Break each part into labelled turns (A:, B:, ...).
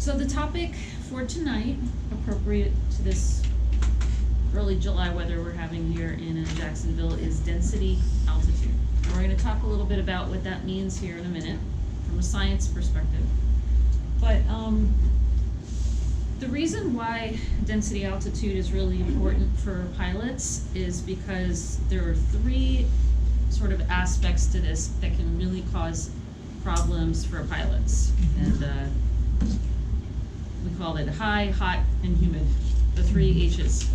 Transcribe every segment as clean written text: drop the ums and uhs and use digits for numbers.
A: So the topic for tonight, appropriate to this early July weather we're having here in Jacksonville, is density altitude. And we're going to talk a little bit about what that means here in a minute from a science perspective. But the reason why density altitude is really important for pilots is because there are three sort of aspects to this that can really cause problems for pilots. And we call it high, hot, and humid, the three H's,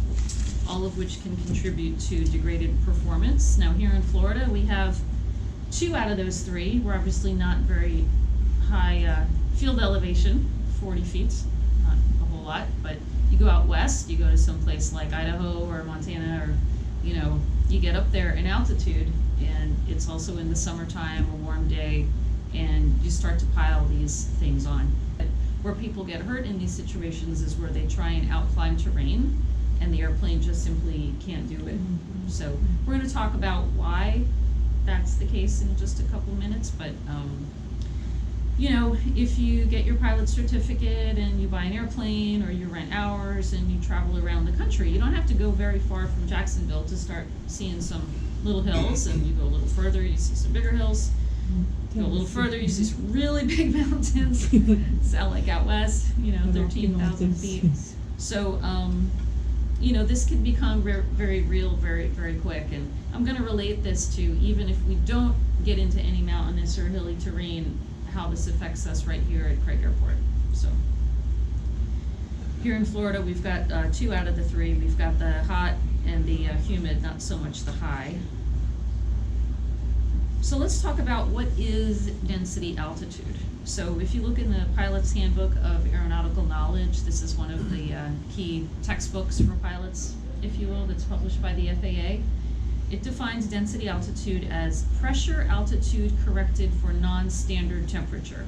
A: all of which can contribute to degraded performance. Now here in Florida, we have 2 out of those 3. We're obviously not very high field elevation, 40 feet, not a whole lot, but you go out west, you go to some place like Idaho or Montana, or you get up there in altitude, and it's also in the summertime, a warm day, and you start to pile these things on. Where people get hurt in these situations is where they try and outclimb terrain, and the airplane just simply can't do it. So we're going to talk about why that's the case in just a couple minutes, but if you get your pilot certificate and you buy an airplane or you rent hours and you travel around the country, you don't have to go very far from Jacksonville to start seeing some little hills, and you go a little further, you see some bigger hills. You go a little further, you see some really big mountains. Sound like out west, 13,000 feet. So, this can become very real, very, very quick. And I'm going to relate this to, even if we don't get into any mountainous or hilly terrain, how this affects us right here at Craig Airport. So, here in Florida, we've got 2 out of the 3. We've got the hot and the humid, not so much the high. So let's talk about what is density altitude. So if you look in the Pilot's Handbook of Aeronautical Knowledge, this is one of the key textbooks for pilots, if you will, that's published by the FAA. It defines density altitude as pressure altitude corrected for non-standard temperature.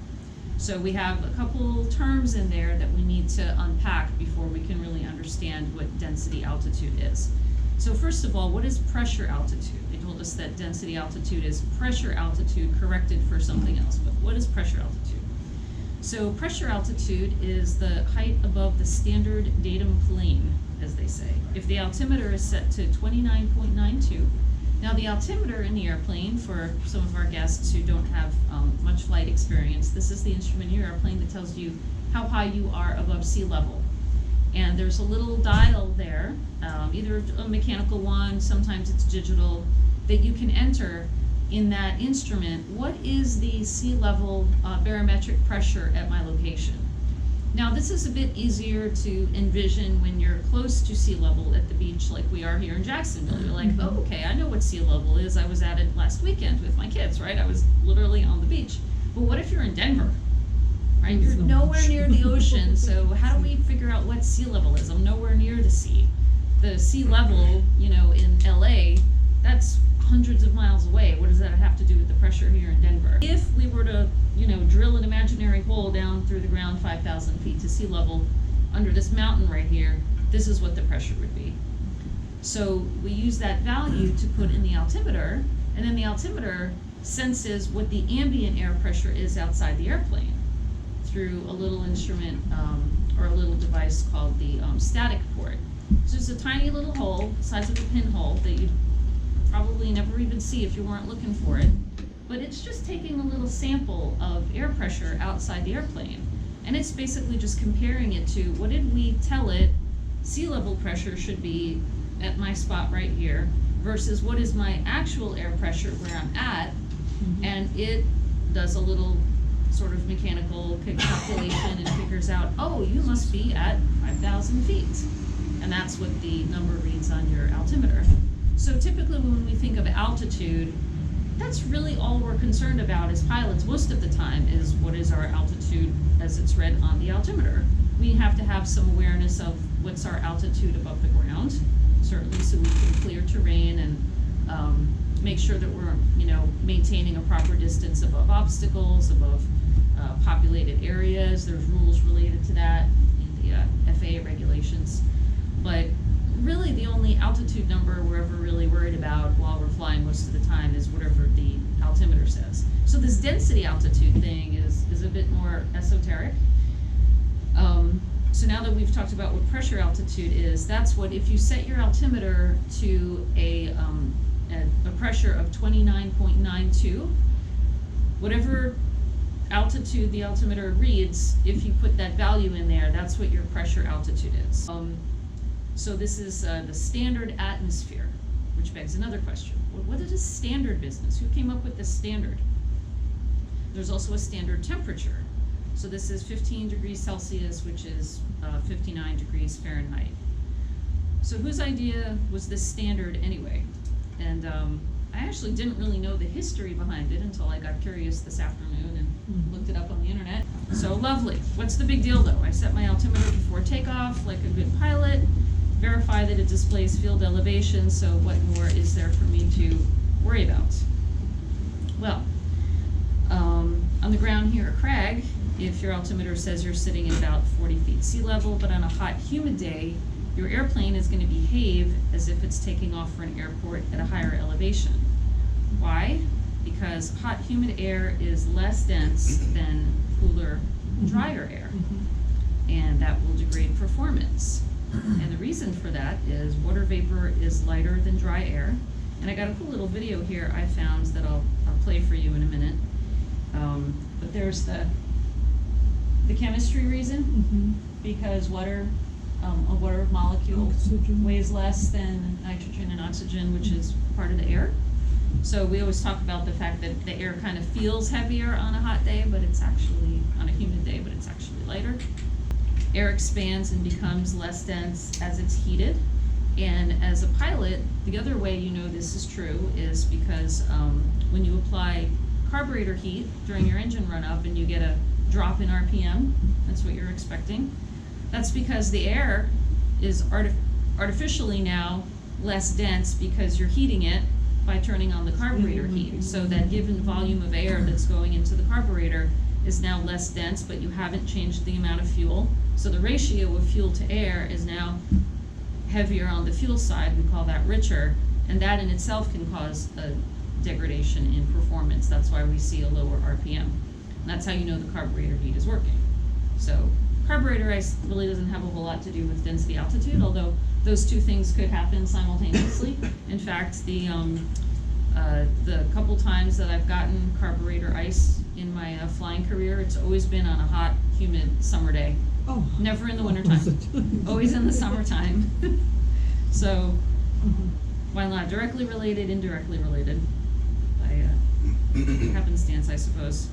A: So we have a couple terms in there that we need to unpack before we can really understand what density altitude is. So first of all, what is pressure altitude? They told us that density altitude is pressure altitude corrected for something else, but what is pressure altitude? So pressure altitude is the height above the standard datum plane, as they say. If the altimeter is set to 29.92, now the altimeter in the airplane, for some of our guests who don't have much flight experience, this is the instrument in your airplane that tells you how high you are above sea level. And there's a little dial there, either a mechanical one, sometimes it's digital, that you can enter in that instrument. What is the sea level barometric pressure at my location? Now this is a bit easier to envision when you're close to sea level at the beach like we are here in Jacksonville. You're like, oh, okay, I know what sea level is. I was at it last weekend with my kids, right? I was literally on the beach. But what if you're in Denver? Right? You're nowhere near the ocean, so how do we figure out what sea level is? I'm nowhere near the sea. The sea level, in LA, that's hundreds of miles away. What does that have to do with the pressure here in Denver? If we were to, drill an imaginary hole down through the ground 5,000 feet to sea level under this mountain right here, this is what the pressure would be. So we use that value to put in the altimeter, and then the altimeter senses what the ambient air pressure is outside the airplane through a little instrument or a little device called the static port. So it's a tiny little hole, the size of a pinhole, that you'd probably never even see if you weren't looking for it. But it's just taking a little sample of air pressure outside the airplane. And it's basically just comparing it to, what did we tell it sea level pressure should be at my spot right here, versus what is my actual air pressure where I'm at. And it does a little sort of mechanical calculation and figures out, oh, you must be at 5,000 feet. And that's what the number reads on your altimeter. So typically when we think of altitude, that's really all we're concerned about as pilots most of the time, is what is our altitude as it's read on the altimeter. We have to have some awareness of what's our altitude above the ground, certainly, so we can clear terrain and make sure that we're maintaining a proper distance above obstacles, above populated areas. There's rules related to that in the FAA regulations. But really the only altitude number we're ever really worried about while we're flying most of the time is whatever the altimeter says. So this density altitude thing is a bit more esoteric. So now that we've talked about what pressure altitude is, that's what, if you set your altimeter to a pressure of 29.92, whatever altitude the altimeter reads, if you put that value in there, that's what your pressure altitude is. So this is the standard atmosphere, which begs another question. What is a standard business? Who came up with this standard? There's also a standard temperature. So this is 15 degrees Celsius, which is 59 degrees Fahrenheit. So whose idea was this standard anyway? And I actually didn't really know the history behind it until I got curious this afternoon and looked it up on the internet. So lovely. What's the big deal though? I set my altimeter before takeoff like a good pilot, verify that it displays field elevation, so what more is there for me to worry about? Well, on the ground here at Crag, if your altimeter says you're sitting at about 40 feet sea level, but on a hot, humid day, your airplane is going to behave as if it's taking off for an airport at a higher elevation. Why? Because hot, humid air is less dense than cooler, drier air, and that will degrade performance. And the reason for that is water vapor is lighter than dry air. And I got a cool little video here I found that I'll play for you in a minute. But there's the chemistry reason, because water, a water molecule weighs less than nitrogen and oxygen, which is part of the air. So we always talk about the fact that the air kind of feels heavier on a hot day, but it's actually, on a humid day, but it's actually lighter. Air expands and becomes less dense as it's heated. And as a pilot, the other way you know this is true is because when you apply carburetor heat during your engine run-up and you get a drop in RPM, that's what you're expecting. That's because the air is artificially now less dense because you're heating it by turning on the carburetor heat. So that given volume of air that's going into the carburetor is now less dense, but you haven't changed the amount of fuel. So the ratio of fuel to air is now heavier on the fuel side. We call that richer, and that in itself can cause a degradation in performance. That's why we see a lower RPM. And that's how you know the carburetor heat is working. So carburetor ice really doesn't have a whole lot to do with density altitude, although those two things could happen simultaneously. In fact, the couple times that I've gotten carburetor ice in my flying career, it's always been on a hot, humid summer day. Oh. Never in the wintertime. Always in the summertime. So, while not directly related, indirectly related by happenstance, I suppose.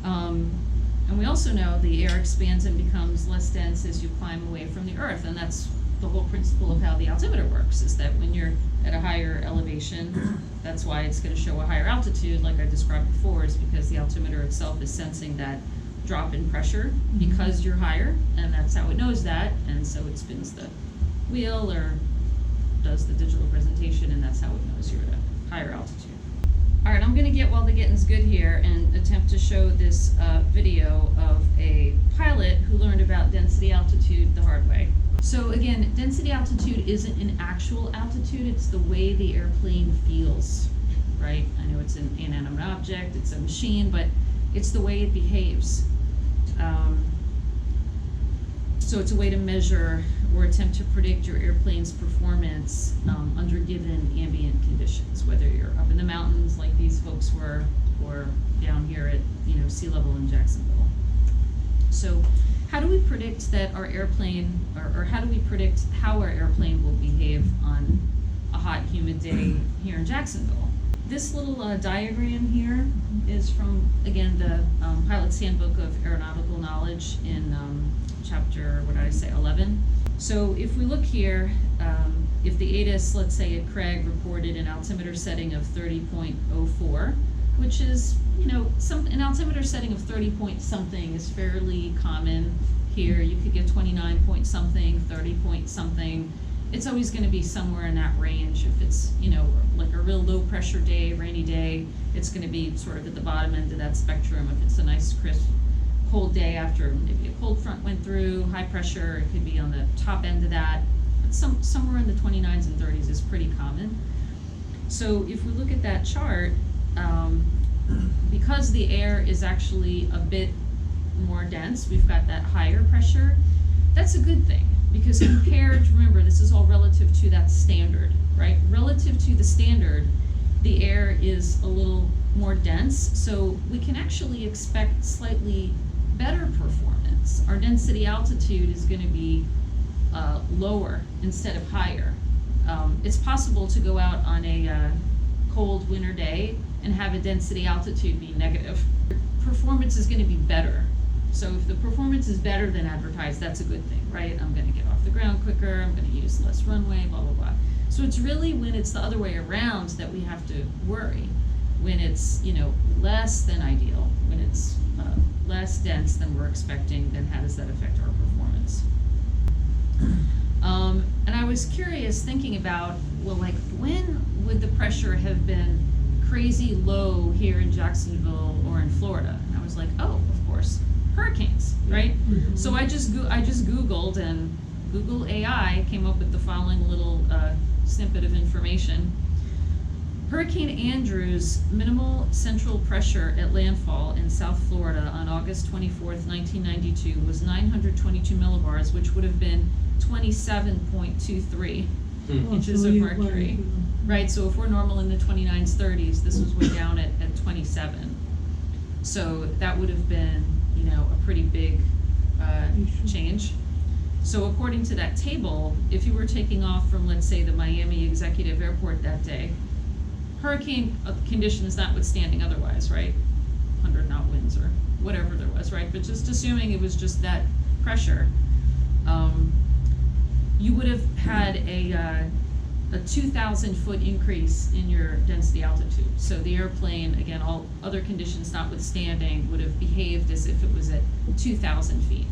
A: And we also know the air expands and becomes less dense as you climb away from the Earth, and that's the whole principle of how the altimeter works, is that when you're at a higher elevation, that's why it's going to show a higher altitude, like I described before, is because the altimeter itself is sensing that drop in pressure because you're higher, and that's how it knows that, and so it spins the wheel or does the digital presentation, and that's how it knows you're at a higher altitude. All right, I'm going to get while the getting's good here and attempt to show this video of a pilot who learned about density altitude the hard way. So again, density altitude isn't an actual altitude, it's the way the airplane feels, right? I know it's an inanimate object, it's a machine, but it's the way it behaves. So it's a way to measure or attempt to predict your airplane's performance under given ambient conditions, whether you're up in the mountains like these folks were, or down here at sea level in Jacksonville. So how do we predict that our airplane, or how do we predict how our airplane will behave on a hot, humid day here in Jacksonville? This little diagram here is from, again, the Pilot's Handbook of Aeronautical Knowledge in chapter, 11. So if we look here, if the ATIS, let's say at Craig, reported an altimeter setting of 30.04, which is, an altimeter setting of 30 point something is fairly common here. You could get 29 point something, 30 point something. It's always going to be somewhere in that range. If it's, like a real low pressure day, rainy day, it's going to be sort of at the bottom end of that spectrum. If it's a nice, crisp, cold day after maybe a cold front went through, high pressure, it could be on the top end of that. But somewhere in the 29s and 30s is pretty common. So if we look at that chart, because the air is actually a bit more dense, we've got that higher pressure, That's a good thing, because compared, remember, this is all relative to that standard, right? Relative to the standard, the air is a little more dense, so we can actually expect slightly better performance. Our density altitude is going to be lower instead of higher. It's possible to go out on a cold winter day and have a density altitude be negative. Performance is going to be better. So if the performance is better than advertised, that's a good thing, right? I'm going to get off the ground quicker, I'm going to use less runway, blah, blah, blah. So it's really when it's the other way around that we have to worry. When it's, less than ideal, when it's less dense than we're expecting, then how does that affect our performance? And I was curious thinking about, well, like, when would the pressure have been crazy low here in Jacksonville or in Florida? And I was like, oh, of course, hurricanes, right? Mm-hmm. So I just Googled, and Google AI came up with the following little snippet of information. Hurricane Andrew's minimal central pressure at landfall in South Florida on August 24th, 1992 was 922 millibars, which would have been 27.23 inches of mercury. Right, so if we're normal in the 29s, 30s, this was way down at 27. So that would have been, a pretty big change. So according to that table, if you were taking off from, let's say, the Miami Executive Airport that day, hurricane conditions notwithstanding otherwise, right? 100 knot winds or whatever there was, right? But just assuming it was just that pressure, you would have had a 2,000 foot increase in your density altitude. So the airplane, again, all other conditions notwithstanding, would have behaved as if it was at 2,000 feet,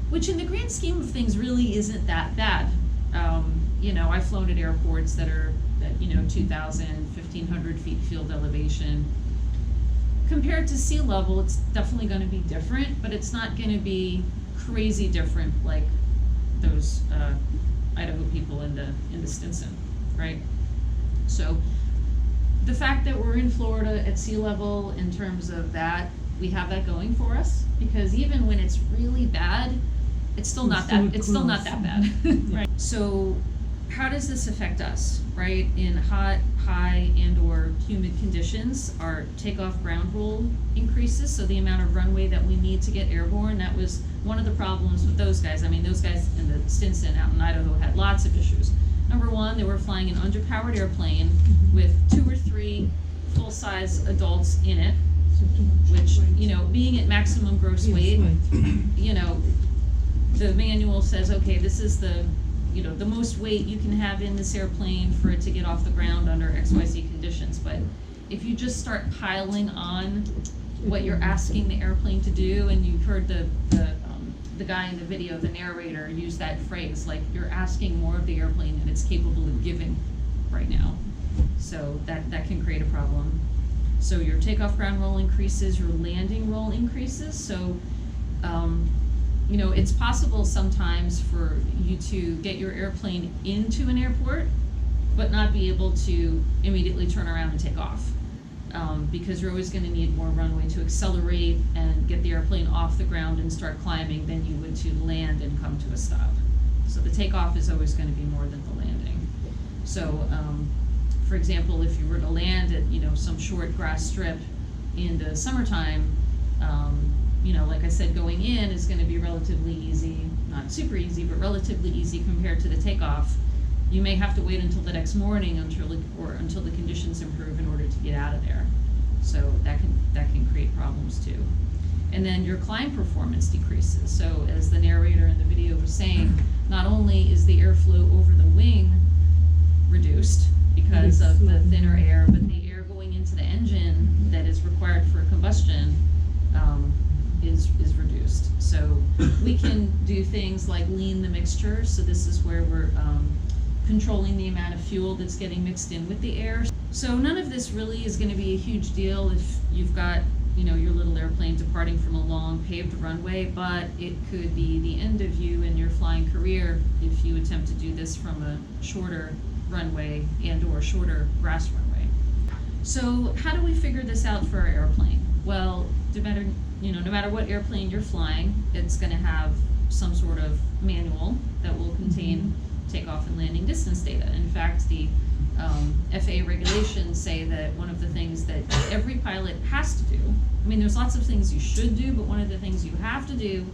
A: which in the grand scheme of things really isn't that bad. I've flown at airports that are at 2,000, 1,500 feet field elevation. Compared to sea level, it's definitely going to be different, but it's not going to be crazy different like those Idaho people in the Stinson, right? So the fact that we're in Florida at sea level, in terms of that, we have that going for us, because even when it's really bad, it's still not that bad. Right? So how does this affect us, right? In hot, high, and or humid conditions, our takeoff ground roll increases, so the amount of runway that we need to get airborne. That was one of the problems with those guys. I mean, those guys in the Stinson out in Idaho had lots of issues. Number one, they were flying an underpowered airplane with 2 or 3 full-size adults in it, which, being at maximum gross weight, the manual says, okay, this is the most weight you can have in this airplane for it to get off the ground under XYZ conditions. But if you just start piling on what you're asking the airplane to do, and you've heard the guy in the video, the narrator, use that phrase, like, you're asking more of the airplane than it's capable of giving right now. So that can create a problem. So your takeoff ground roll increases, your landing roll increases. So it's possible sometimes for you to get your airplane into an airport, but not be able to immediately turn around and take off, because you're always going to need more runway to accelerate and get the airplane off the ground and start climbing than you would to land and come to a stop. So the takeoff is always going to be more than the landing. So, for example, if you were to land at some short grass strip in the summertime, like I said, going in is going to be relatively easy, not super easy, but relatively easy compared to the takeoff. You may have to wait until the next morning until the conditions improve in order to get out of there. So that can create problems too. And then your climb performance decreases. So as the narrator in the video was saying, not only is the airflow over the wing reduced because of the thinner air, but the air going into the engine that is required for combustion is reduced. So we can do things like lean the mixture. So this is where we're controlling the amount of fuel that's getting mixed in with the air. So none of this really is going to be a huge deal if you've got your little airplane departing from a long paved runway, but it could be the end of you in your flying career if you attempt to do this from a shorter runway and or shorter grass runway. So how do we figure this out for our airplane? Well, no matter what airplane you're flying, it's gonna have some sort of manual that will contain takeoff and landing distance data. In fact, the FAA regulations say that one of the things that every pilot has to do, I mean, there's lots of things you should do, but one of the things you have to do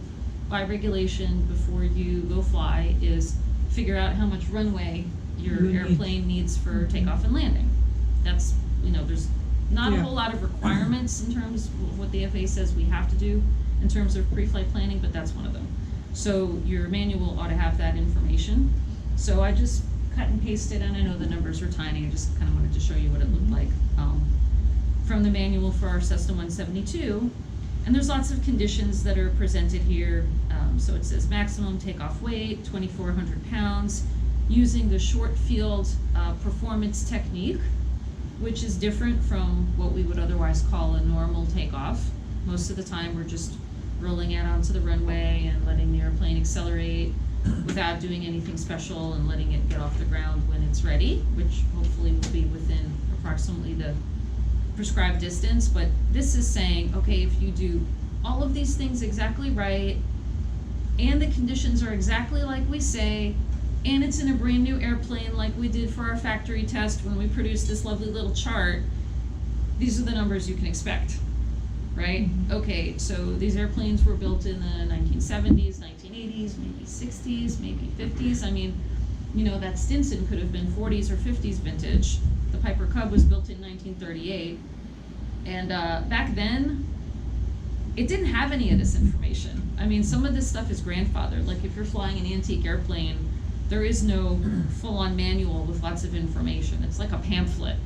A: by regulation before you go fly is figure out how much runway your airplane needs for takeoff and landing. That's, there's not a whole lot of requirements in terms of what the FAA says we have to do in terms of pre-flight planning, but that's one of them. So your manual ought to have that information. So I just cut and pasted, and I know the numbers are tiny, I just kind of wanted to show you what it looked like from the manual for our Cessna 172. And there's lots of conditions that are presented here. So it says maximum takeoff weight, 2,400 pounds, using the short field performance technique, which is different from what we would otherwise call a normal takeoff. Most of the time we're just rolling out onto the runway and letting the airplane accelerate without doing anything special and letting it get off the ground when it's ready, which hopefully will be within approximately the prescribed distance. But this is saying, okay, if you do all of these things exactly right, and the conditions are exactly like we say, and it's in a brand new airplane like we did for our factory test when we produced this lovely little chart, these are the numbers you can expect, right? Okay, so these airplanes were built in the 1970s, 1980s, maybe 60s, maybe 50s. I mean, that Stinson could have been 40s or 50s vintage. The Piper Cub was built in 1938. And back then, it didn't have any of this information. I mean, some of this stuff is grandfathered. Like if you're flying an antique airplane, there is no full-on manual with lots of information. It's like a pamphlet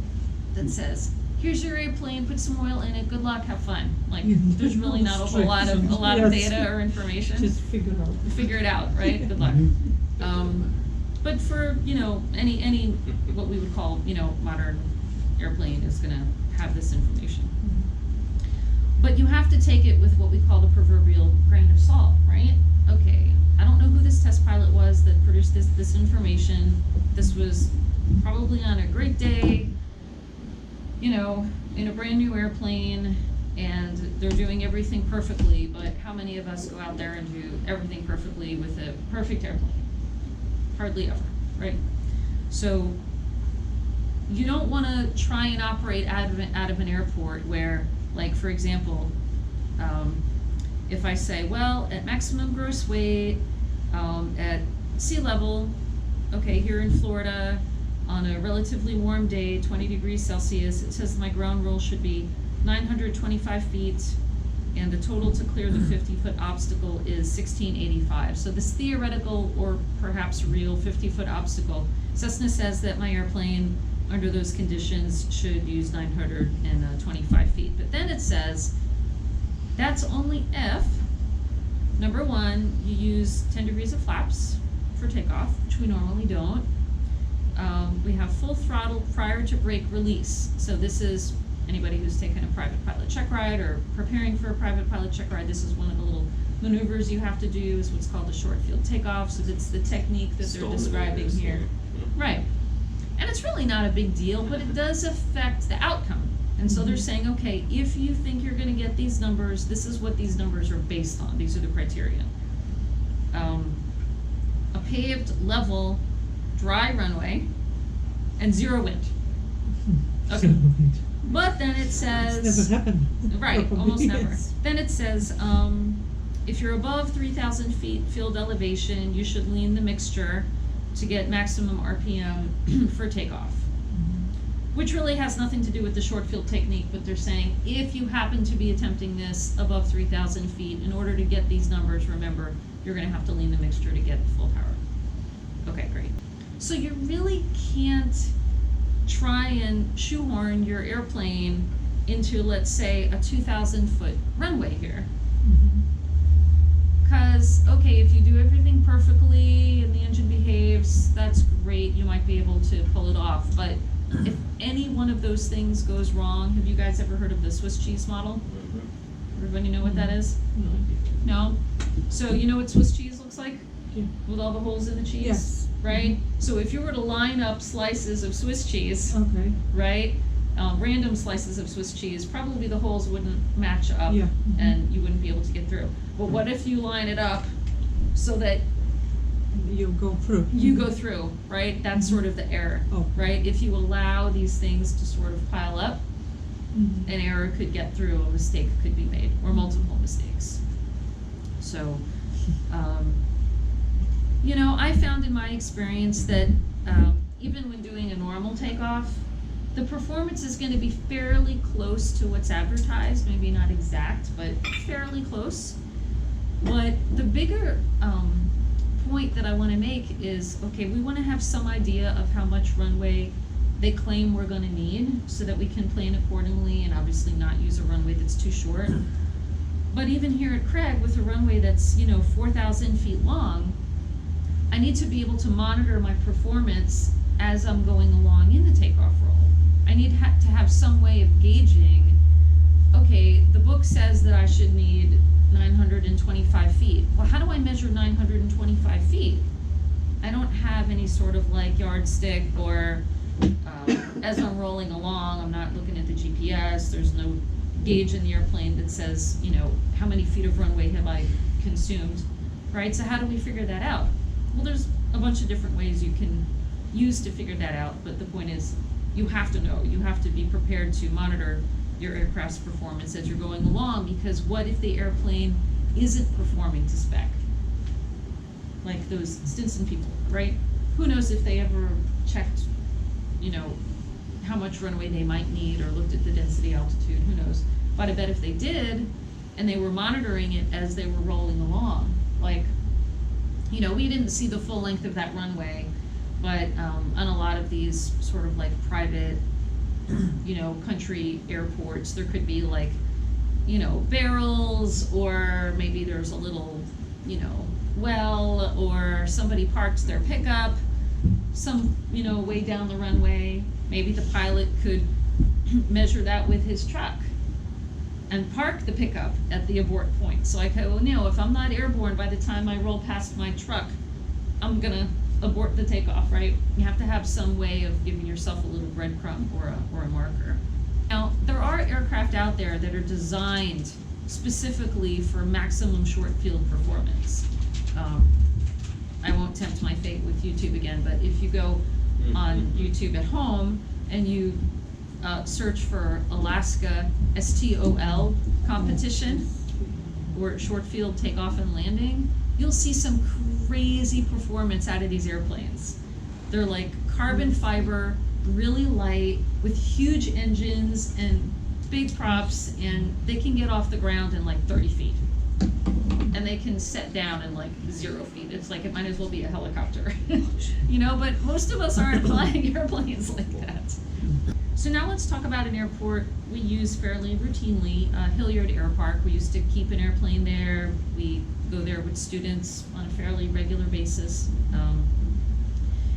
A: that says, here's your airplane, put some oil in it, good luck, have fun. Like, there's really not a whole lot of data or information.
B: Just figure it out,
A: right? Good luck. But for, any what we would call, modern airplane is gonna have this information. But you have to take it with what we call the proverbial grain of salt, right? Okay, I don't know who this test pilot was that produced this information. This was probably on a great day, in a brand new airplane, and they're doing everything perfectly, but how many of us go out there and do everything perfectly with a perfect airplane? Hardly ever, right? So you don't want to try and operate out of an airport where, like, for example, if I say, well, at maximum gross weight, at sea level, okay, here in Florida, on a relatively warm day, 20 degrees Celsius, it says my ground roll should be 925 feet, and the total to clear the 50-foot obstacle is 1685. So this theoretical or perhaps real 50-foot obstacle, Cessna says that my airplane, under those conditions, should use 925 feet. But then it says, that's only if, number one, you use 10 degrees of flaps for takeoff, which we normally don't. We have full throttle prior to brake release. So this is anybody who's taken a private pilot check ride or preparing for a private pilot check ride. This is one of the little maneuvers you have to do, is what's called the short field takeoff. So it's the technique that they're describing here. Right. And it's really not a big deal, but it does affect the outcome. And so they're saying, okay, if you think you're going to get these numbers, this is what these numbers are based on. These are the criteria. A paved, level, dry runway, and zero wind. Okay. But then it says...
B: It's never happened.
A: Right,
B: Probably,
A: almost never.
B: yes.
A: Then it says, if you're above 3,000 feet field elevation, you should lean the mixture to get maximum RPM for takeoff. Which really has nothing to do with the short field technique, but they're saying if you happen to be attempting this above 3,000 feet, in order to get these numbers, remember, you're going to have to lean the mixture to get full power. Okay, great. So you really can't try and shoehorn your airplane into, let's say, a 2,000-foot runway here. Because, okay, if you do everything perfectly and the engine behaves, that's great, you might be able to pull it off. But if any one of those things goes wrong, have you guys ever heard of the Swiss cheese model? Everybody know what that is? No? So you know what Swiss cheese looks like?
B: Yeah.
A: With all the holes in the cheese?
B: Yes.
A: Right? So if you were to line up slices of Swiss cheese,
B: Okay.
A: right, Random slices of Swiss cheese, probably the holes wouldn't match up,
B: Yeah.
A: and you wouldn't be able to get through. But what if you line it up so that
B: You go through.
A: you go through, right? That's sort of the error,
B: Oh.
A: right? If you allow these things to sort of pile up,
B: Mhm.
A: an error could get through, a mistake could be made, or multiple mistakes. So, you know, I found in my experience that even when doing a normal takeoff, the performance is going to be fairly close to what's advertised, maybe not exact, but fairly close. But the bigger point that I want to make is, okay, we want to have some idea of how much runway they claim we're going to need so that we can plan accordingly and obviously not use a runway that's too short. But even here at Craig, with a runway that's, 4,000 feet long, I need to be able to monitor my performance as I'm going along in the takeoff roll. I need to have some way of gauging, okay, the book says that I should need 925 feet. Well, how do I measure 925 feet? I don't have any sort of like yardstick, or as I'm rolling along, I'm not looking at the GPS, there's no gauge in the airplane that says, how many feet of runway have I consumed, right? So how do we figure that out? Well, there's a bunch of different ways you can use to figure that out, but the point is, you have to know, you have to be prepared to monitor your aircraft's performance as you're going along, because what if the airplane isn't performing to spec? Like those Stinson people, right? Who knows if they ever checked, how much runway they might need, or looked at the density altitude, who knows? But I bet if they did, and they were monitoring it as they were rolling along, like, we didn't see the full length of that runway, but on a lot of these sort of like private, country airports, there could be like, barrels, or maybe there's a little, well, or somebody parks their pickup some, way down the runway. Maybe the pilot could measure that with his truck and park the pickup at the abort point. So I go, if I'm not airborne by the time I roll past my truck, I'm gonna abort the takeoff, right? You have to have some way of giving yourself a little breadcrumb or a marker. Now, there are aircraft out there that are designed specifically for maximum short field performance. I won't tempt my fate with YouTube again, but if you go on YouTube at home and you search for Alaska STOL competition, or short field takeoff and landing, you'll see some crazy performance out of these airplanes. They're like carbon fiber, really light, with huge engines and big props, and they can get off the ground in like 30 feet. And they can set down in like 0 feet. It's like it might as well be a helicopter. But most of us aren't flying airplanes like that. So now let's talk about an airport we use fairly routinely, Hilliard Air Park. We used to keep an airplane there. We go there with students on a fairly regular basis.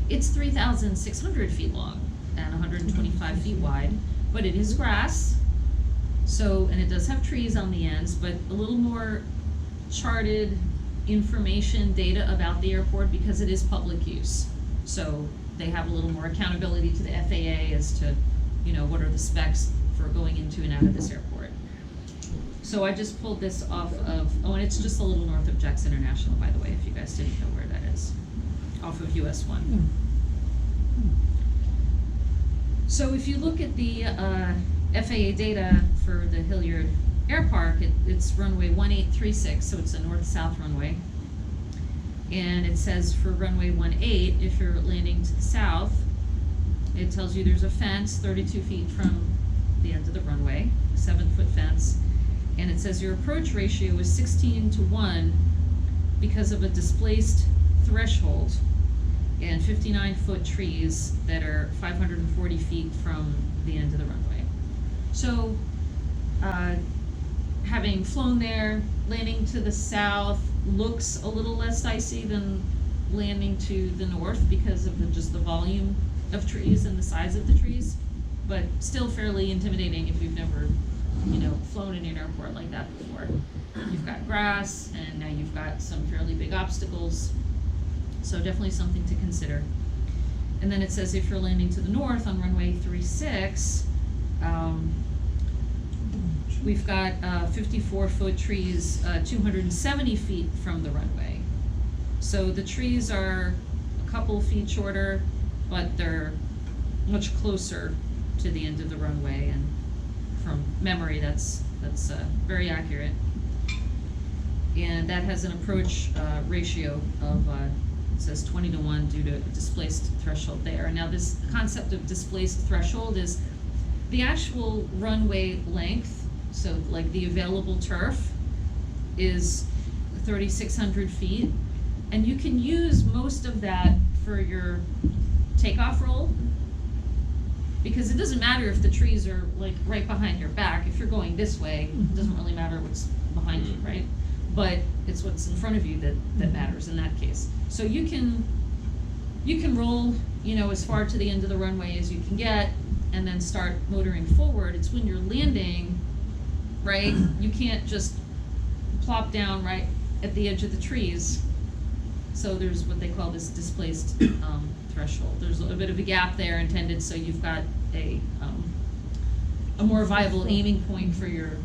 A: It's 3,600 feet long and 125 feet wide, but it is grass. So, and it does have trees on the ends, but a little more charted information, data about the airport, because it is public use. So they have a little more accountability to the FAA as to, what are the specs for going into and out of this airport. So I just pulled this off of, and it's just a little north of Jackson International, by the way, if you guys didn't know where that is, off of US 1. So if you look at the FAA data for the Hilliard Air Park, it's runway 1836, so it's a north-south runway. And it says for runway 18, if you're landing to the south, it tells you there's a fence 32 feet from the end of the runway, a 7-foot fence. And it says your approach ratio is 16:1 because of a displaced threshold and 59-foot trees that are 540 feet from the end of the runway. So, having flown there, landing to the south looks a little less dicey than landing to the north because of just the volume of trees and the size of the trees, but still fairly intimidating if you've never, flown in an airport like that before. You've got grass, and now you've got some fairly big obstacles, so definitely something to consider. And then it says if you're landing to the north on runway 36, We've got 54-foot trees 270 feet from the runway. So the trees are a couple feet shorter, but they're much closer to the end of the runway, and from memory, that's very accurate. And that has an approach ratio of, it says 20-to-1 due to displaced threshold there. Now this concept of displaced threshold is the actual runway length, so like the available turf is 3,600 feet, and you can use most of that for your takeoff roll, because it doesn't matter if the trees are like right behind your back. If you're going this way, it doesn't really matter what's behind you, right? But it's what's in front of you that matters in that case. So you can roll, you know, as far to the end of the runway as you can get, and then start motoring forward. It's when you're landing, right? You can't just plop down right at the edge of the trees. So there's what they call this displaced threshold. There's a bit of a gap there intended so you've got a more viable aiming point for your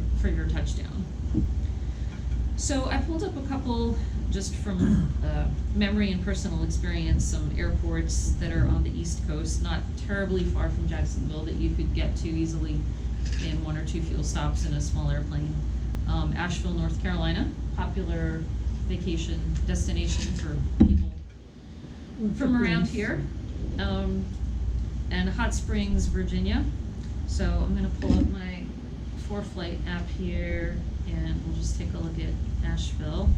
A: touchdown. So I pulled up a couple, just from memory and personal experience, some airports that are on the East Coast, not terribly far from Jacksonville, that you could get to easily in 1 or 2 fuel stops in a small airplane. Asheville, North Carolina, popular vacation destination for people from around here. And Hot Springs, Virginia. So I'm gonna pull up my ForeFlight app here, and we'll just take a look at Asheville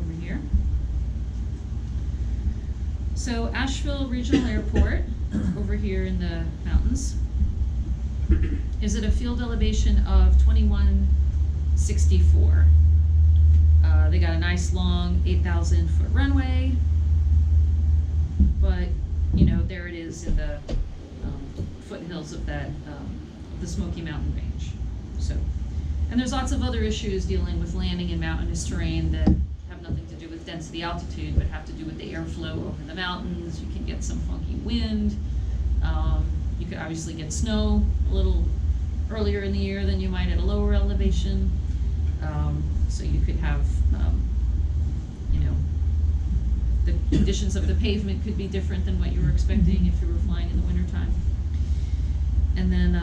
A: over here. So Asheville Regional Airport over here in the mountains is at a field elevation of 2164. They got a nice long 8,000-foot runway, but you know, there it is in the foothills of that the Smoky Mountain range. So, and there's lots of other issues dealing with landing in mountainous terrain that have nothing to do with density altitude, but have to do with the airflow over the mountains. You can get some funky wind. You could obviously get snow a little earlier in the year than you might at a lower elevation. So you could have, you know, the conditions of the pavement could be different than what you were expecting if you were flying in the wintertime. And then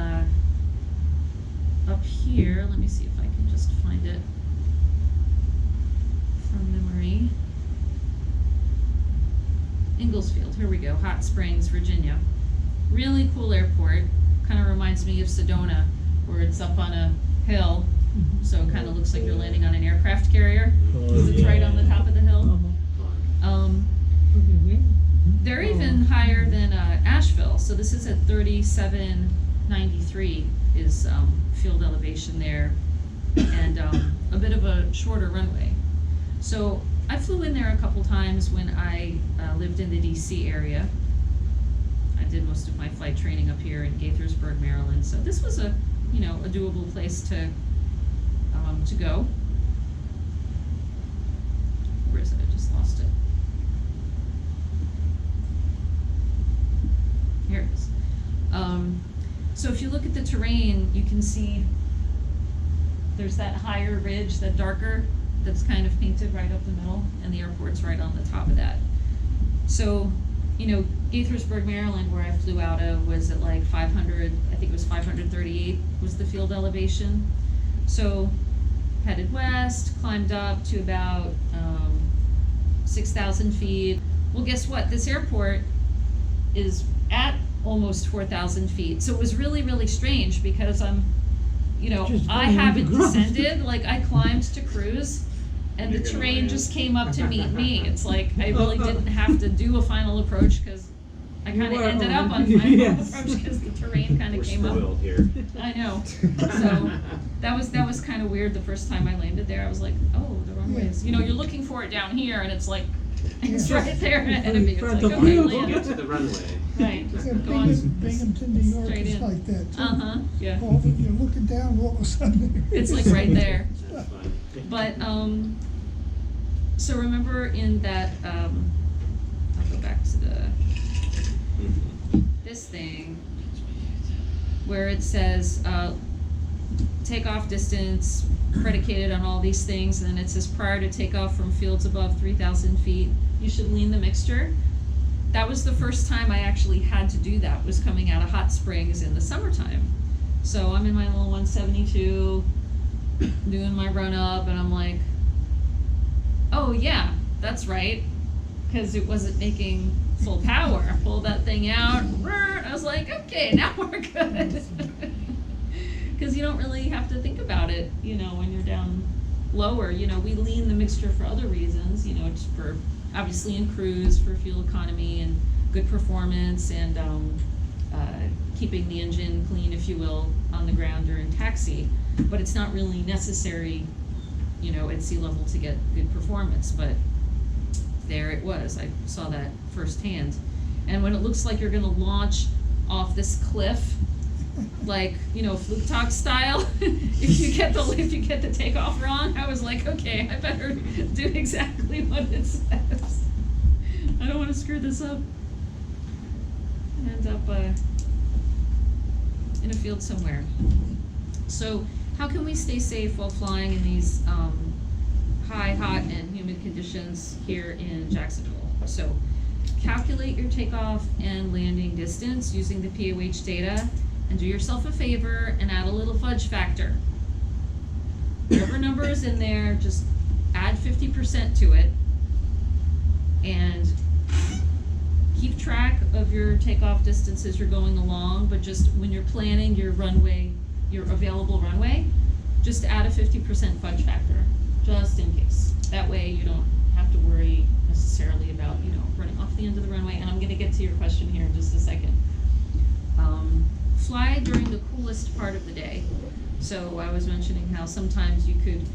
A: up here, let me see if I can just find it from memory. Inglesfield, here we go, Hot Springs, Virginia. Really cool airport, kind of reminds me of Sedona, where it's up on a hill, so it kind of looks like you're landing on an aircraft carrier, because it's right on the top of the hill. They're even higher than Asheville, so this is at 3793 is field elevation there, and a bit of a shorter runway. So I flew in there a couple times when I lived in the DC area. I did most of my flight training up here in Gaithersburg, Maryland, so this was a, you know, a doable place to go. Where is it? I just lost it. Here it is. So if you look at the terrain, you can see there's that higher ridge, that darker, that's kind of painted right up the middle, and the airport's right on the top of that. So, you know, Gaithersburg, Maryland, where I flew out of, was at like 500, I think it was 538 was the field elevation. So headed west, climbed up to about 6,000 feet. Well, guess what? This airport is at almost 4,000 feet. So it was really, really strange because you know, I haven't descended, like I climbed to cruise, and the terrain just came up to meet me. It's like I really didn't have to do a final approach because I kind of ended up on final approach because the terrain kind of came up.
C: Here.
A: I know. So that was kind of weird the first time I landed there. I was like, oh, the runways. You know, you're looking for it down here, and it's like it's right there ahead of me. It's like, okay,
C: We'll get
A: land.
C: to the runway.
A: Right.
C: Just
D: Yeah,
C: go
A: on.
D: Binghamton, New York
A: Straight
D: is
A: in.
D: like that too.
A: Yeah.
D: All of it, you're looking down, all of a sudden.
A: It's like right there.
C: That's fine.
A: But so remember in that I'll go back to the this thing. where it says, takeoff distance predicated on all these things, and then it says prior to takeoff from fields above 3,000 feet, you should lean the mixture. That was the first time I actually had to do that, was coming out of Hot Springs in the summertime. So I'm in my little 172, doing my run up, and I'm like, oh yeah, that's right, because it wasn't making full power. I pulled that thing out, I was like, okay, now we're good. Because you don't really have to think about it, you know, when you're down lower. You know, we lean the mixture for other reasons, you know, just for, obviously in cruise, for fuel economy and good performance, and keeping the engine clean, if you will, on the ground during taxi. But it's not really necessary, you know, at sea level to get good performance. But there it was. I saw that firsthand. And when it looks like you're gonna launch off this cliff, like, you know, fluke talk style, if you get the takeoff wrong, I was like, okay, I better do exactly what it says. I don't want to screw this up and end up in a field somewhere. So how can we stay safe while flying in these high, hot, and humid conditions here in Jacksonville? So calculate your takeoff and landing distance using the POH data, and do yourself a favor and add a little fudge factor. Whatever number is in there, just add 50% to it, and keep track of your takeoff distance as you're going along, but just when you're planning your runway, your available runway, just add a 50% fudge factor, just in case. That way you don't have to worry necessarily about, you know, running off the end of the runway. And I'm gonna get to your question here in just a second. Fly during the coolest part of the day. So I was mentioning how sometimes you could,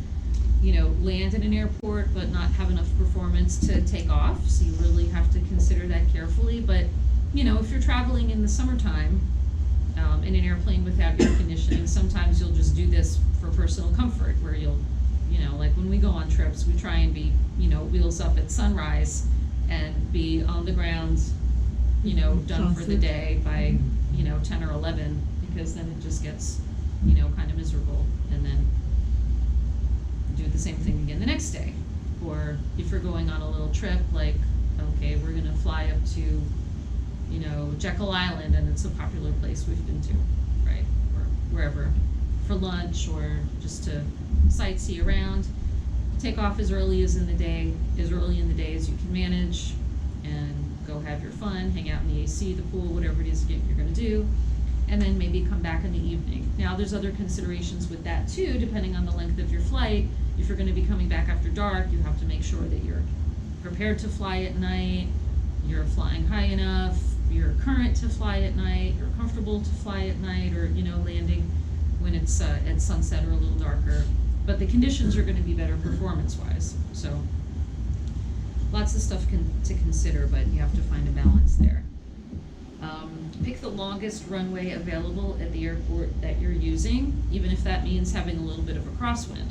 A: you know, land in an airport but not have enough performance to take off. So you really have to consider that carefully. But, you know, if you're traveling in the summertime in an airplane without air conditioning, sometimes you'll just do this for personal comfort, where you'll, you know, like when we go on trips, we try and be, you know, wheels up at sunrise and be on the ground, you know, done for the day by, you know, 10 or 11, because then it just gets, you know, kind of miserable, and then do the same thing again the next day. Or if you're going on a little trip, like, okay, we're gonna fly up to, you know, Jekyll Island, and it's a popular place we've been to, right, or wherever, for lunch or just to sightsee around. Take off as early in the day as you can manage, and go have your fun, hang out in the AC, the pool, whatever it is you're gonna do, and then maybe come back in the evening. Now there's other considerations with that too, depending on the length of your flight. If you're gonna be coming back after dark, you have to make sure that you're prepared to fly at night, you're flying high enough, you're current to fly at night, you're comfortable to fly at night, or, you know, landing when it's at sunset or a little darker. But the conditions are gonna be better performance-wise. So lots of stuff to consider, but you have to find a balance there. Pick the longest runway available at the airport that you're using, even if that means having a little bit of a crosswind.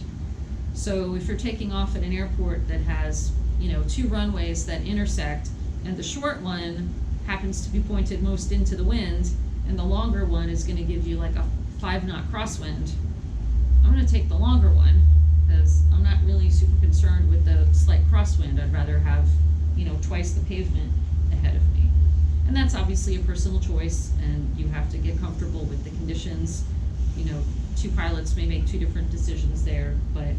A: So if you're taking off at an airport that has, you know, 2 runways that intersect, and the short one happens to be pointed most into the wind, and the longer one is gonna give you like a 5-knot crosswind, I'm gonna take the longer one, because I'm not really super concerned with the slight crosswind. I'd rather have, you know, twice the pavement ahead of me. And that's obviously a personal choice, and you have to get comfortable with the conditions. You know, 2 pilots may make 2 different decisions there, but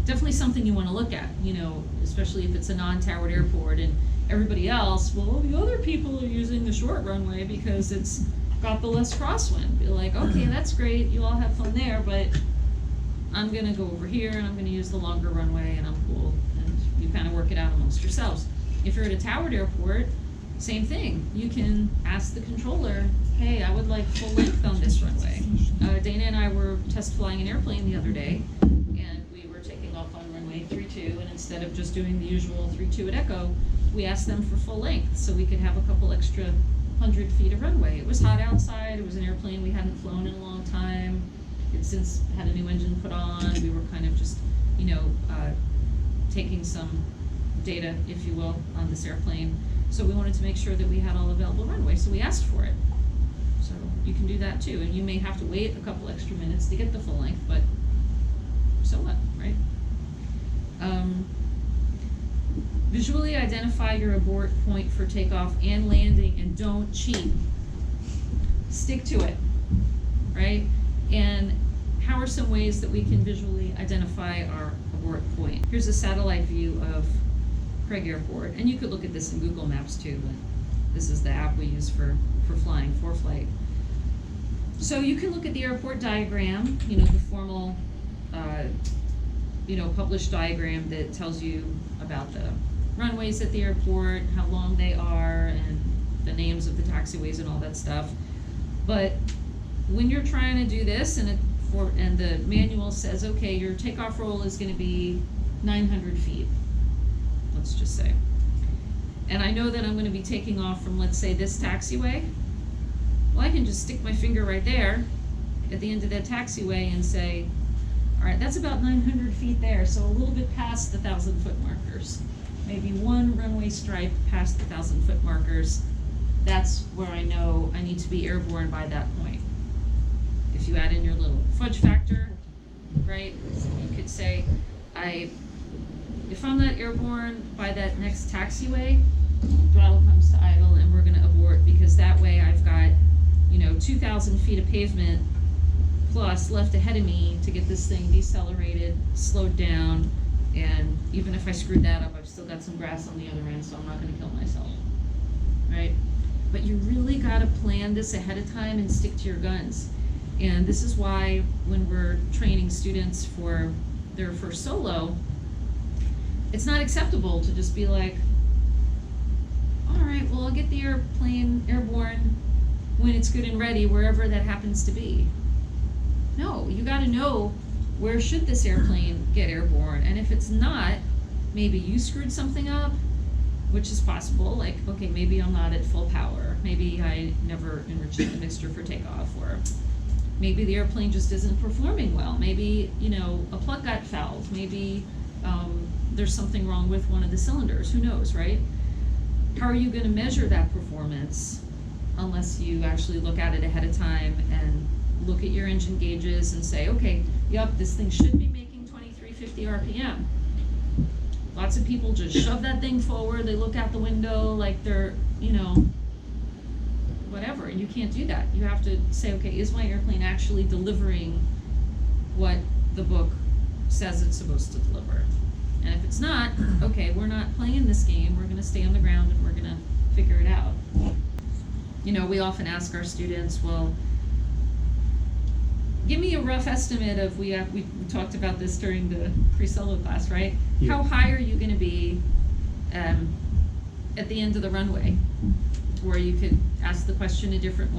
A: definitely something you want to look at, you know, especially if it's a non-towered airport and everybody else, well, the other people are using the short runway because it's got the less crosswind. Be like, okay, that's great, you all have fun there, but I'm gonna go over here and I'm gonna use the longer runway, and I'm cool, and you kind of work it out amongst yourselves. If you're at a towered airport, same thing. You can ask the controller, hey, I would like full length on this runway. Dana and I were test flying an airplane the other day, and we were taking off on runway 32, and instead of just doing the usual 32 at Echo, we asked them for full length so we could have a couple extra 100 feet of runway. It was hot outside, it was an airplane we hadn't flown in a long time. It since had a new engine put on. We were kind of just, you know, taking some data, if you will, on this airplane. So we wanted to make sure that we had all available runway, so we asked for it. So you can do that too, and you may have to wait a couple extra minutes to get the full length, but so what, right? Visually identify your abort point for takeoff and landing, and don't cheat. Stick to it, right? And how are some ways that we can visually identify our abort point? Here's a satellite view of Craig Airport, and you could look at this in Google Maps too, but this is the app we use for flying, for flight. So you can look at the airport diagram, you know, the formal, published diagram that tells you about the runways at the airport, how long they are, and the names of the taxiways and all that stuff. But when you're trying to do this, and the manual says, okay, your takeoff roll is going to be 900 feet, let's just say. And I know that I'm going to be taking off from, let's say, this taxiway. Well, I can just stick my finger right there at the end of that taxiway and say, all right, that's about 900 feet there, so a little bit past the 1,000-foot markers. Maybe one runway stripe past the 1,000-foot markers. That's where I know I need to be airborne by that point. If you add in your little fudge factor, right, you could say, if I'm not airborne by that next taxiway, throttle comes to idle and we're going to abort, because that way I've got, 2,000 feet of pavement plus left ahead of me to get this thing decelerated, slowed down, and even if I screwed that up, I've still got some grass on the other end, so I'm not going to kill myself, right? But you really got to plan this ahead of time and stick to your guns. And this is why when we're training students for their first solo, it's not acceptable to just be like, all right, well, I'll get the airplane airborne when it's good and ready, wherever that happens to be. No, you got to know, where should this airplane get airborne? And if it's not, maybe you screwed something up, which is possible. Like, okay, maybe I'm not at full power. Maybe I never enriched the mixture for takeoff, or maybe the airplane just isn't performing well. Maybe, a plug got fouled. Maybe there's something wrong with one of the cylinders. Who knows, right? How are you going to measure that performance unless you actually look at it ahead of time and look at your engine gauges and say, okay, yep, this thing should be making 2350 RPM. Lots of people just shove that thing forward. They look out the window like they're, whatever. You can't do that. You have to say, okay, is my airplane actually delivering what the book says it's supposed to deliver? And if it's not, okay, we're not playing this game. We're going to stay on the ground and we're going to figure it out. We often ask our students, well, give me a rough estimate of, we talked about this during the pre-solo class, right? Yeah. How high are you going to be at the end of the runway? Or you could ask the question a different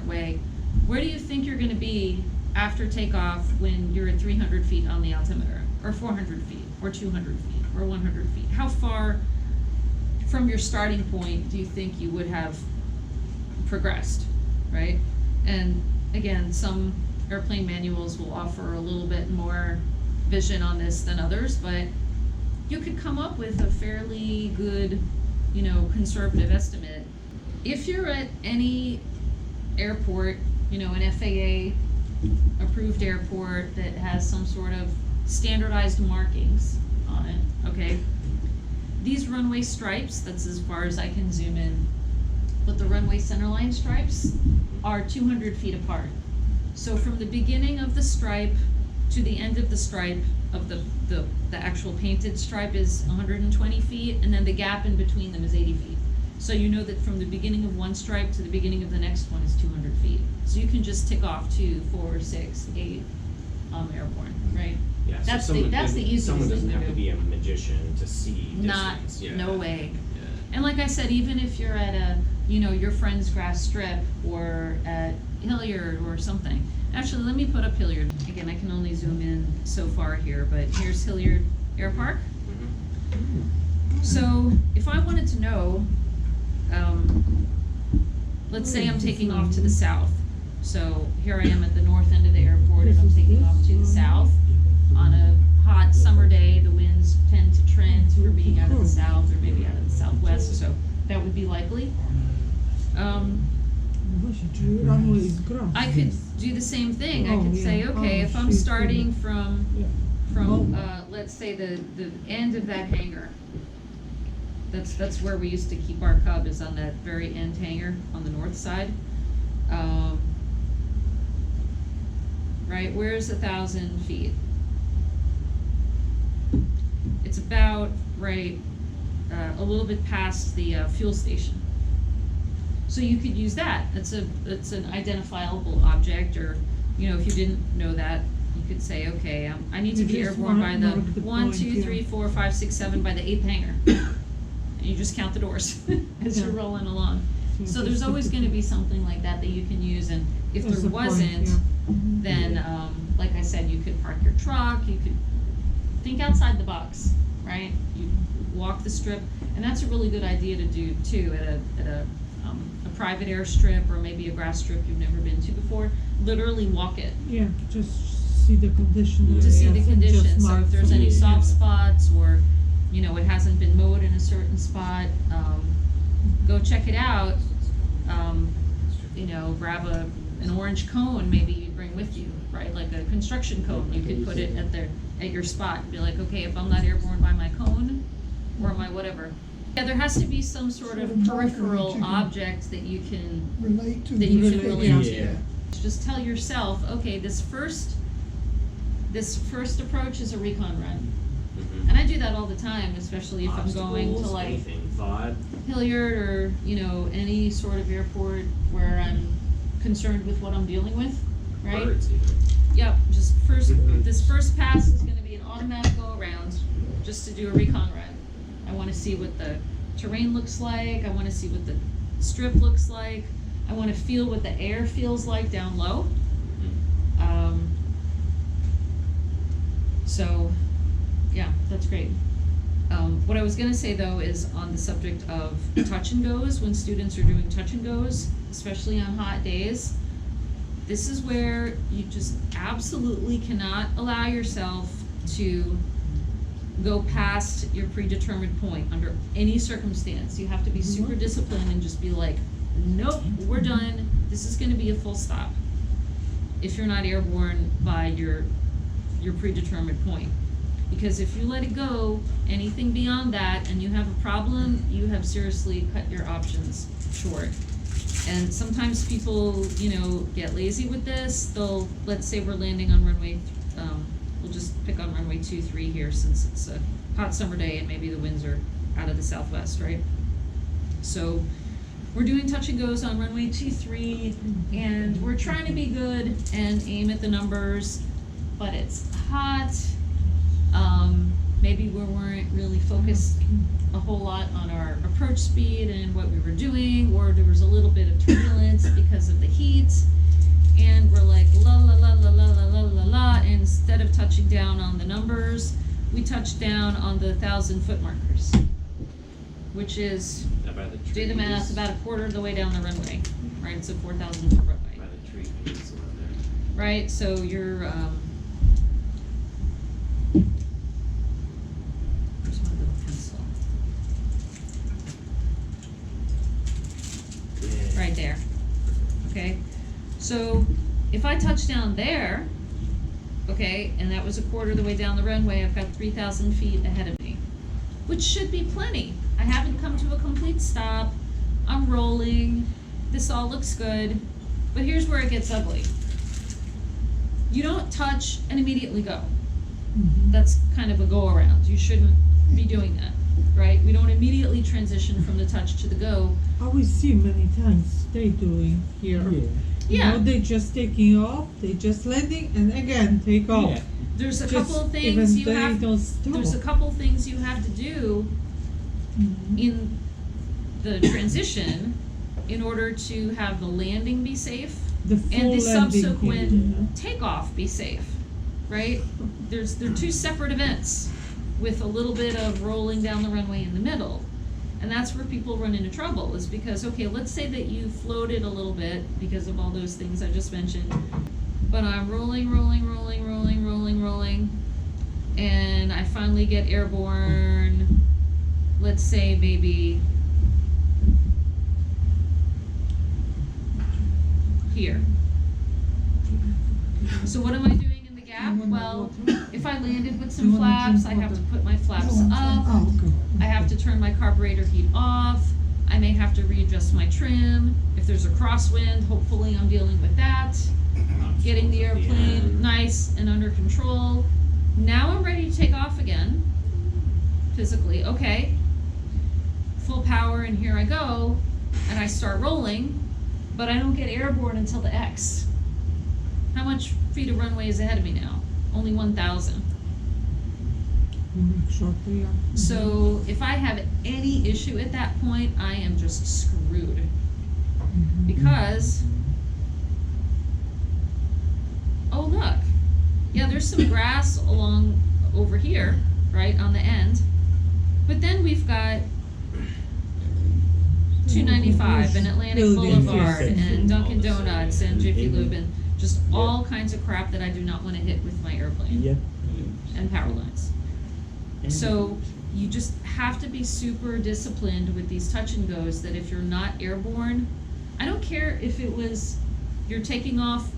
A: way. Where do you think you're going to be after takeoff when you're at 300 feet on the altimeter, or 400 feet, or 200 feet, or 100 feet? How far from your starting point do you think you would have progressed, right? And again, some airplane manuals will offer a little bit more vision on this than others, but you could come up with a fairly good, conservative estimate. If you're at any airport, an FAA approved airport that has some sort of standardized markings on it, okay? These runway stripes, that's as far as I can zoom in, but the runway centerline stripes are 200 feet apart. So from the beginning of the stripe to the end of the stripe of the actual painted stripe is 120 feet, and then the gap in between them is 80 feet. So you know that from the beginning of one stripe to the beginning of the next one is 200 feet. So you can just tick off 2, 4, 6, 8 airborne, right?
C: Yeah, so
A: that's the easiest
C: someone
A: thing
C: doesn't
A: to
C: have
A: do.
C: to be a magician to see distance.
A: No way.
C: Yeah.
A: And like I said, even if you're at your friend's grass strip or at Hilliard or something. Actually, let me put up Hilliard. Again, I can only zoom in so far here, but here's Hilliard Air Park. So if I wanted to know, let's say I'm taking off to the south. So here I am at the north end of the airport and I'm taking off to the south. On a hot summer day, the winds tend to trend for being out of the south or maybe out of the southwest, so that would be likely.
B: runway is grass.
A: I could do the same thing. I
B: Oh,
A: could say,
B: yeah.
A: okay,
B: Oh,
A: if I'm
B: she's
A: starting
B: good.
A: from,
B: Yeah.
A: let's say the end of that hangar. That's where we used to keep our cub, is on that very end hangar on the north side. Right, where's 1,000 feet? It's about, right, a little bit past the fuel station. So you could use that. It's an identifiable object, or, you know, if you didn't know that, you could say, okay, I need to
B: You
A: be
B: just
A: airborne by the
B: mark the
A: 1,
B: point,
A: 2,
B: yeah.
A: 3, 4, 5, 6, 7 by the 8th hangar. And you just count the doors as you're
B: Yeah.
A: rolling along.
B: So
A: So
B: just
A: there's
B: keep
A: always
B: it-
A: gonna be something like that that you can use, and if
B: That's
A: there
B: the point,
A: wasn't,
B: yeah. Mhm.
A: then, like I said, you could park your truck, you could think outside the box, right? You walk the strip, and that's a really good idea to do too at a private airstrip, or maybe a grass strip you've never been to before. Literally walk it
B: Yeah, just see the condition.
A: to see the
B: areas and just
A: conditions, so
B: mark
A: if there's
B: some-
A: any
C: Yeah.
A: soft spots, or, you know, it hasn't been mowed in a certain spot, go check it out. You know, grab an orange cone maybe you'd bring with you, right, like a construction cone, you could put it at your spot, and be like, okay, if I'm not airborne by my cone, or my whatever. Yeah, there has to be some sort of
D: Sort of marker that
A: peripheral
D: you can-
A: object that you can
D: Relate to.
A: that you can
B: Relate,
A: relate
C: yeah.
A: to. Just tell yourself, okay, this first approach is a recon run.
C: Mhm.
A: And I do that all the time, especially if I'm going to
C: Obstacles,
A: like
C: anything, thought.
A: Hilliard, or, you know, any sort of airport where I'm concerned with what I'm dealing with, right?
C: Birds even.
A: Yep, just this first pass is gonna be an automatic go around, just to do a recon run. I wanna see what the terrain looks like, I wanna see what the strip looks like, I wanna feel what the air feels like down low. So, yeah, that's great. What I was gonna say though is on the subject of touch and goes, when students are doing touch and goes, especially on hot days, this is where you just absolutely cannot allow yourself to go past your predetermined point under any circumstance. You have to be super disciplined and just be like, nope, we're done, this is gonna be a full stop. If you're not airborne by your predetermined point. Because if you let it go, anything beyond that, and you have a problem, you have seriously cut your options short. And sometimes people, you know, get lazy with this. They'll, let's say we're landing on runway, we'll just pick on runway 23 here, since it's a hot summer day and maybe the winds are out of the southwest, right? So we're doing touch and goes on runway 23, and we're trying to be good and aim at the numbers, but it's hot. Maybe we weren't really focused a whole lot on our approach speed and what we were doing, or there was a little bit of turbulence because of the heat, and we're like la la la la la la la la la, and instead of touching down on the numbers, we touched down on the 1,000-foot markers, which is,
C: By the
A: do the math,
C: trees.
A: about a quarter of the way down the runway, right? It's a 4,000-foot runway.
C: By the tree peninsula there.
A: Right, so you're, where's my little pencil?
C: Yeah.
A: Right there, okay? So, if I touch down there, okay, and that was a quarter of the way down the runway, I've got 3,000 feet ahead of me, which should be plenty. I haven't come to a complete stop, I'm rolling, this all looks good, but here's where it gets ugly. You don't touch and immediately go. That's kind of a go-around. You shouldn't be doing that, right? We don't immediately transition from the touch to the go.
B: I will see many times they doing here.
A: Yeah.
B: You know, they just taking off, they just landing, and again take off.
C: Yeah.
A: There's a
B: Just
A: couple of things
B: even
A: you
B: they
A: have.
B: don't stop.
A: There's a couple of things you have to do
B: Mhm.
A: in the transition in order to have the landing be safe
B: The
A: and the
B: full landing
A: subsequent
B: here.
A: takeoff be safe, right? They're two separate events with a little bit of rolling down the runway in the middle. And that's where people run into trouble, is because, okay, let's say that you floated a little bit because of all those things I just mentioned, but I'm rolling, and I finally get airborne, let's say maybe here. So what am I doing in the gap? Well, if I landed with some
B: You wanna
A: flaps, I
B: drink
A: have to
B: water?
A: put my flaps
D: No, I'm
A: up.
D: fine.
B: Oh, okay.
A: I have to turn my carburetor heat off. I may have to readjust my trim. If there's a crosswind, hopefully I'm dealing with that. Getting the airplane nice and under control. Now I'm ready to take off again. Physically, okay. Full power and here I go. And I start rolling, but I don't get airborne until the X. How much feet of runway is ahead of me now? Only 1,000.
B: You make shortly, yeah.
A: So if I have any issue at that point, I am just screwed. Because, oh look, yeah, there's some grass along over here, right, on the end. But then we've got 295 and Atlantic
B: Buildings,
A: Boulevard
B: yes.
A: and Dunkin'
C: All the same,
A: Donuts and
C: and
A: Jiffy
C: even-
A: Lube and just all kinds of crap that I do not want to hit with my airplane.
E: Yep.
A: And power lines.
E: And-
A: So you just have to be super disciplined with these touch and goes, that if you're not airborne, I don't care if it was, you're taking off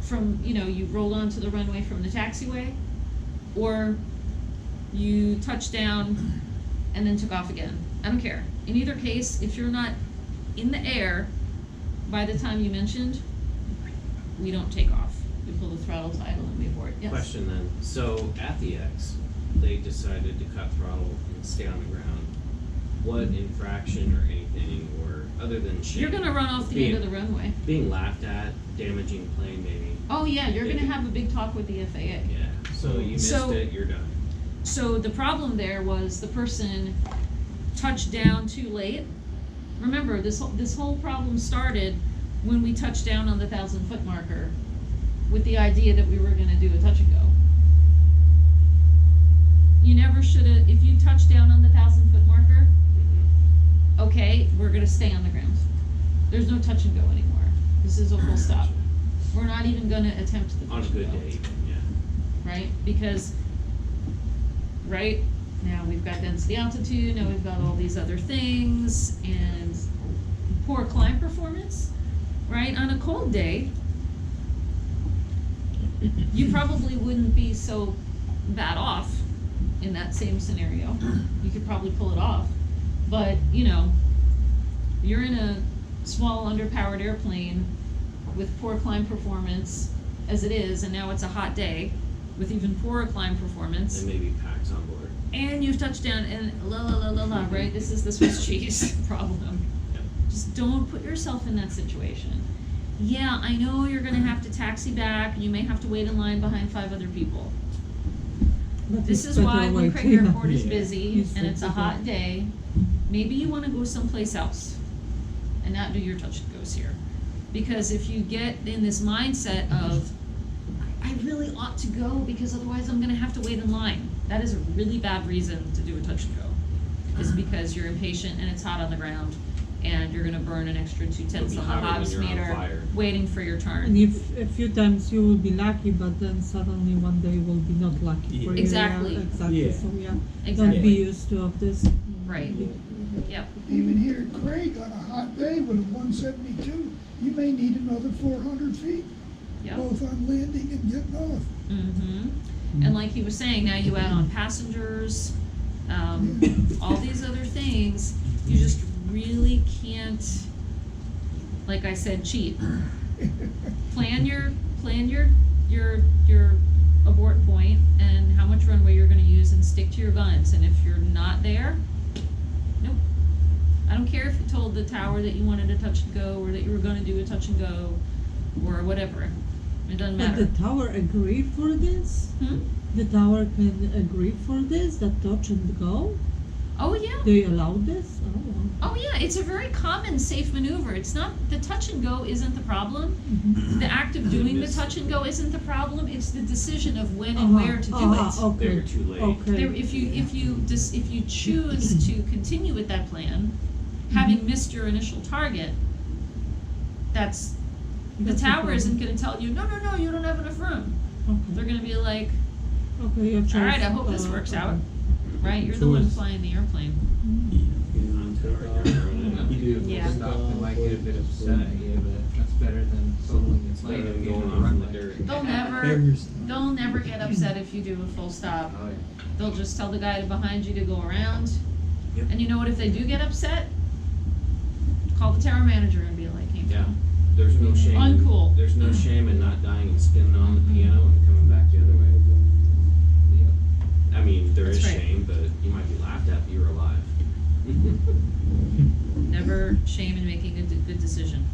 A: from, you rolled onto the runway from the taxiway, or you touched down and then took off again. I don't care. In either case, if you're not in the air by the time you mentioned, we don't take off. We pull the throttle title and we abort. Yes?
C: Question then, so at the X, they decided to cut throttle and stay on the ground. What infraction or anything, or other than shame?
A: You're gonna run off the end of the runway.
C: Being laughed at, damaging plane maybe.
A: Oh yeah, you're gonna have a big talk with the FAA.
C: Yeah, so you missed
A: So-
C: it, you're done.
A: So the problem there was the person touched down too late. Remember, this whole problem started when we touched down on the 1,000-foot marker with the idea that we were gonna do a touch and go. You never should've, if you touch down on the 1,000-foot marker, okay, we're gonna stay on the ground. There's no touch and go anymore. This is a full stop. We're not even gonna attempt the
C: On a
A: touch and
C: good
A: go.
C: day even, yeah.
A: Right? Because, right, now we've got density altitude, now we've got all these other things, and poor climb performance, right? On a cold day, you probably wouldn't be so bad off in that same scenario. You could probably pull it off. But, you're in a small underpowered airplane with poor climb performance as it is, and now it's a hot day with even poorer climb performance.
C: And maybe packs on board.
A: And you've touched down and right? This is the Swiss cheese problem.
C: Yep.
A: Just don't put yourself in that situation. Yeah, I know you're gonna have to taxi back, and you may have to wait in line behind 5 other people.
B: But
A: This
B: it's
A: is why
B: better
A: when
B: way
A: Craig
B: to-
A: Airport is
E: Yeah.
A: busy
B: Yes,
A: and it's a
B: that's
A: hot
B: okay.
A: day, maybe you wanna go someplace else and not do your touch and goes here. Because if you get in this mindset of, I really ought to go because otherwise I'm gonna have to wait in line, that is a really bad reason to do a touch and go. Is because you're impatient and it's hot on the ground and you're gonna burn an extra 2/10
C: It'll be
A: on the
C: hotter when
A: Hobbs
C: you're on
A: meter,
C: fire.
A: waiting for your turn.
B: And if a few times you will be lucky, but then suddenly one day will be not lucky for you.
A: Exactly.
B: Yeah, exactly.
E: Yeah.
B: So yeah,
A: Exactly.
B: don't be used to of this.
A: Right. Yep.
D: Even here at Craig on a hot day with a 172, you may need another 400 feet,
A: Yep.
D: both on landing and getting off.
A: Mm-hmm. And like he was saying, now you add on passengers, all these other things, you just really can't, like I said, cheat. Plan your abort point and how much runway you're gonna use and stick to your guns, and if you're not there, nope. I don't care if you told the tower that you wanted a touch and go, or that you were gonna do a touch and go, or whatever, it doesn't
B: But
A: matter.
B: the tower agreed for this?
A: Hmm?
B: The tower can agree for this, that touch and go?
A: Oh, yeah.
B: They allow this? Oh.
A: Oh yeah, it's a very common safe maneuver. It's not, the touch and go isn't the problem.
B: Mhm.
A: The act of doing the touch and go isn't the problem. It's the decision of when and where to do it.
B: Okay.
C: They were too late.
B: Okay.
A: There, if you choose to continue with that plan, having missed your initial target, the
B: That's
A: tower
B: okay.
A: isn't gonna tell you, no, you don't have enough room. They're
B: Okay.
A: gonna be like,
B: Okay, your choice.
A: alright, I hope this works out. Right, you're the one flying the airplane.
C: On tower, you're running up.
E: You do.
A: Yeah.
F: Stop, they might get a bit upset at you, but that's
E: better than soloing
C: It's
E: it
C: better
E: later
C: than
E: being
C: going
E: on the
C: off in the
E: runway.
C: dirt.
A: They'll never get upset if you do a full stop.
E: Oh, yeah.
A: They'll just tell the guy behind you to go around.
E: Yep.
A: And you know what, if they do get upset, call the tower manager and be like, hey,
C: Yeah. There's no shame.
A: Uncool.
C: There's no shame in not dying and spinning on the piano and coming back the other way. I mean, there is
A: That's right.
C: shame, but you might be laughed at, but you're alive.
A: never shame in making a good decision.